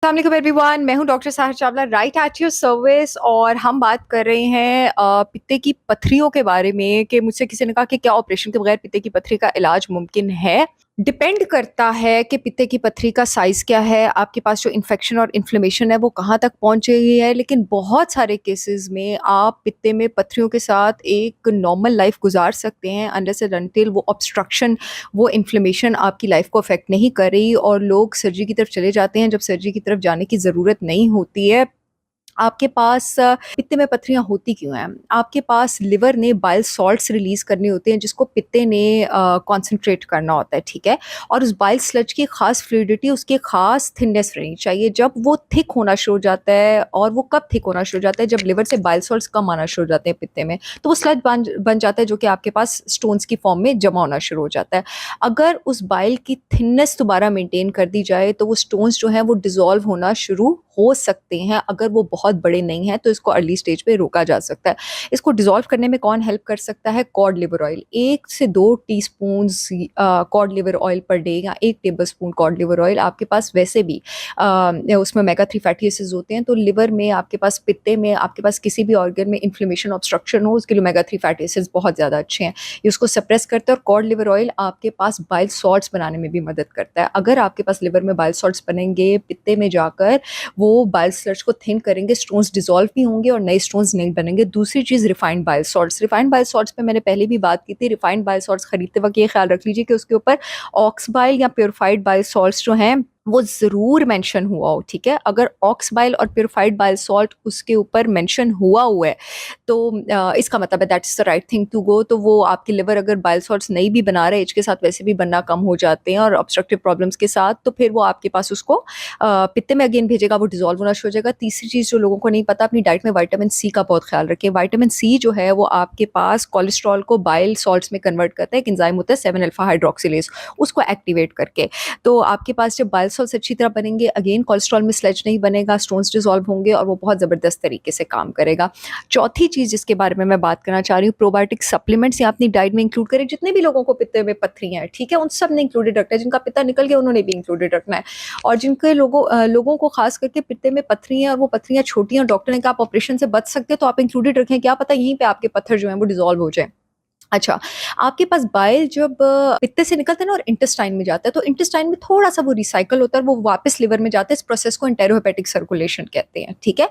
अस्सलाम एवरीवन, मैं हूं doctor Sahir Chawla right at your service. और हम बात कर रहे हैं पित्ते की पत्थरियों के बारे में कि मुझसे किसी ने कहा कि क्या ऑपरेशन के बगैर पित्ते की पत्थरी का इलाज मुमकिन है। डिपेंड करता है कि पित्ते की पत्थरी का साइज़ क्या है, आपके पास जो इन्फेक्शन और इन्फ्लेमेशन है वो कहाँ तक पहुँच गई है। लेकिन बहुत सारे केसेस में आप पित्ते में पत्थरियों के साथ एक नॉर्मल लाइफ गुजार सकते हैं अनलेस एंड अनटिल वो ऑब्स्ट्रक्शन, वो इन्फ्लेमेशन आपकी लाइफ को अफेक्ट नहीं कर रही और लोग सर्जरी की तरफ चले जाते हैं जब सर्जरी की तरफ जाने की ज़रूरत नहीं होती है। आपके पास पित्ते में पत्थरियाँ होती क्यों हैं? आपके पास लिवर ने बाइल सॉल्ट्स रिलीज़ करने होते हैं जिसको पित्ते ने कॉन्सन्ट्रेट करना होता है, ठीक है? और उस बाइल स्लज की ख़ास फ्लूइडिटी, उसकी ख़ास थिकनेस रहनी चाहिए। जब वो थिक होना शुरू हो जाता है, और वो कब थिक होना शुरू हो जाता है? जब लिवर से बाइल सॉल्ट्स कम आना शुरू हो जाते हैं पित्ते में, तो वो स्लज बन जाता है जो कि आपके पास स्टोन्स की फॉर्म में जमा होना शुरू हो जाता है। अगर उस बाइल की थिकनेस दोबारा मेंटेन कर दी जाए तो वो स्टोन्स जो हैं वो डिज़ॉल्व होना शुरू हो सकते हैं। अगर वो बहुत बड़े नहीं हैं तो इसको अर्ली स्टेज पे रोका जा सकता है। इसको डिज़ॉल्व करने में कौन हेल्प कर सकता है? Cod liver oil. 1 से 2 teaspoons cod liver oil per day या 1 टेबलस्पून कॉड लिवर ऑयल। आपके पास वैसे भी उसमें ओमेगा 3 फैटी एसिड्स होते हैं, तो लिवर में आपके पास, पित्ते में, आपके पास किसी भी ऑर्गन में इन्फ्लेमेशन, ऑब्स्ट्रक्शन हो, उसके लिए ओमेगा 3 फैटी एसिड्स बहुत ज़्यादा अच्छे हैं। ये उसको सप्रेस करता है। और कॉड लिवर ऑयल आपके पास बाइल सॉल्ट्स बनाने में भी मदद करता है। अगर आपके पास लिवर में बाइल सॉल्ट्स बनेंगे, पित्ते में जाकर वो बाइल स्लज को थिन करेंगे, स्टोन्स डिसॉल्व भी होंगे और नए स्टोन्स नहीं बनेंगे। दूसरी चीज़ refined bile salts. Refined bile salts पे मैंने पहले भी बात की थी। रिफाइंड बाइल सॉल्ट्स खरीदते वक्त ये ख्याल रख लीजिए कि उसके ऊपर ऑक्स बाइल या प्योरीफाइड बाइल सॉल्ट्स जो हैं वो ज़रूर मेंशन हुआ हो, ठीक है? अगर ऑक्स बाइल और प्योरीफाइड बाइल सॉल्ट उसके ऊपर मेंशन हुआ है तो इसका मतलब है that is the right thing to go. तो वो आपके लिवर अगर बाइल सॉल्ट्स नहीं भी बना रहे, एज के साथ वैसे भी बनना कम हो जाते हैं और ऑब्स्ट्रक्टिव प्रॉब्लम्स के साथ, तो फिर वो आपके पास उसको पित्ते में अगेन भेजेगा, वो डिसॉल्व होना शुरू हो जाएगा। तीसरी चीज़ जो लोगों को नहीं पता, अपनी डाइट में विटामिन सी का बहुत ख्याल रखें। विटामिन सी जो है वो आपके पास कोलेस्ट्रॉल को बाइल सॉल्ट्स में कन्वर्ट करता है। एक एंजाइम होता है 7 अल्फा हाइड्रोक्सिलेज, उसको एक्टिवेट करके। तो आपके पास जब बाइल सॉल्ट्स अच्छी तरह बनेंगे, अगेन कोलेस्ट्रॉल में स्लज नहीं बनेगा, स्टोन्स डिसॉल्व होंगे और वो बहुत ज़बरदस्त तरीके से काम करेगा। चौथी चीज़ जिसके बारे में मैं बात करना चाह रही हूँ, प्रोबायोटिक सप्लीमेंट्स या अपनी डाइट में इंक्लूड करें। जितने भी लोगों को पित्ते में पत्थरियाँ हैं, ठीक है, उन सब ने इंक्लूडेड रखना है। जिनका पित्ता निकल गया उन्होंने भी इंक्लूडेड रखना है। और जिनके लोगों को खास करके पित्ते में पत्थरी हैं और वो पत्थरियाँ छोटी हैं और डॉक्टर ने कहा आप ऑपरेशन से बच सकते हैं, तो आप इंक्लूडेड रखें। क्या पता यहीं पे आपके पत्थर जो हैं वो डिसॉल्व हो जाए। अच्छा, आपके पास बाइल जब पित्ते से निकलता है ना और इंटेस्टाइन में जाता है, तो इंटेस्टाइन में थोड़ा-सा वो रिसाइकल होता है और वो वापस लिवर में जाता है। इस प्रोसेस को एंटेरोहेपेटिक सर्कुलेशन कहते हैं, ठीक है?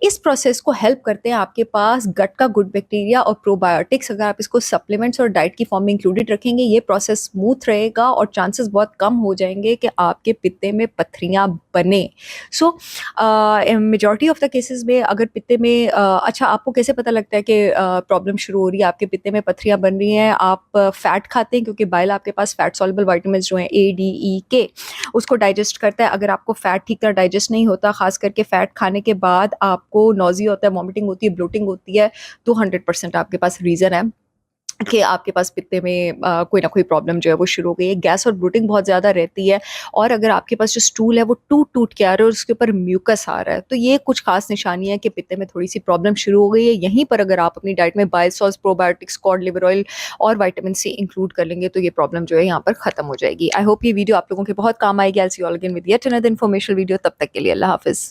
इस प्रोसेस को हेल्प करते हैं आपके पास गट का गुड बैक्टीरिया और प्रोबायोटिक्स। अगर आप इसको सप्लीमेंट्स और डाइट की फॉर्म में इंक्लूडेड रखेंगे, ये प्रोसेस स्मूथ रहेगा और चांसेस बहुत कम हो जाएँगे कि आपके पित्ते में पत्थरियाँ बने। सो मेजॉरिटी ऑफ द केसेस में अगर पित्ते में अच्छा, आपको कैसे पता लगता है कि प्रॉब्लम शुरू हो रही है, आपके पित्ते में पत्थरियाँ बन रही हैं? आप फैट खाते हैं, क्योंकि बाइल आपके पास फैट सॉल्युबल विटामिन्स जो हैं ए, डी, ई, के, उसको डाइजेस्ट करता है। अगर आपको फैट ठीक तरह डाइजेस्ट नहीं होता, खास करके फैट खाने के बाद आपको नॉज़िया होता है, वॉमिटिंग होती है, ब्लोटिंग होती है, तो 100% आपके पास रीज़न है कि आपके पास पित्ते में कोई ना कोई प्रॉब्लम जो है वो शुरू हो गई है। गैस और ब्लोटिंग बहुत ज़्यादा रहती है, और अगर आपके पास जो स्टूल है वो टूट-टूट के आ रहा है और उसके ऊपर म्यूकस आ रहा है, तो ये कुछ खास निशानी है कि पित्ते में थोड़ी-सी प्रॉब्लम शुरू हो गई है। यहीं पर अगर आप अपनी डाइट में bile salts, probiotics, cod liver oil और विटामिन सी इंक्लूड कर लेंगे, तो ये प्रॉब्लम जो है यहाँ पर खत्म हो जाएगी। आई होप ये वीडियो आप लोगों के बहुत काम आएगी। I will see you all again with yet another informational video. तब तक के लिए अल्लाह हाफ़िज़।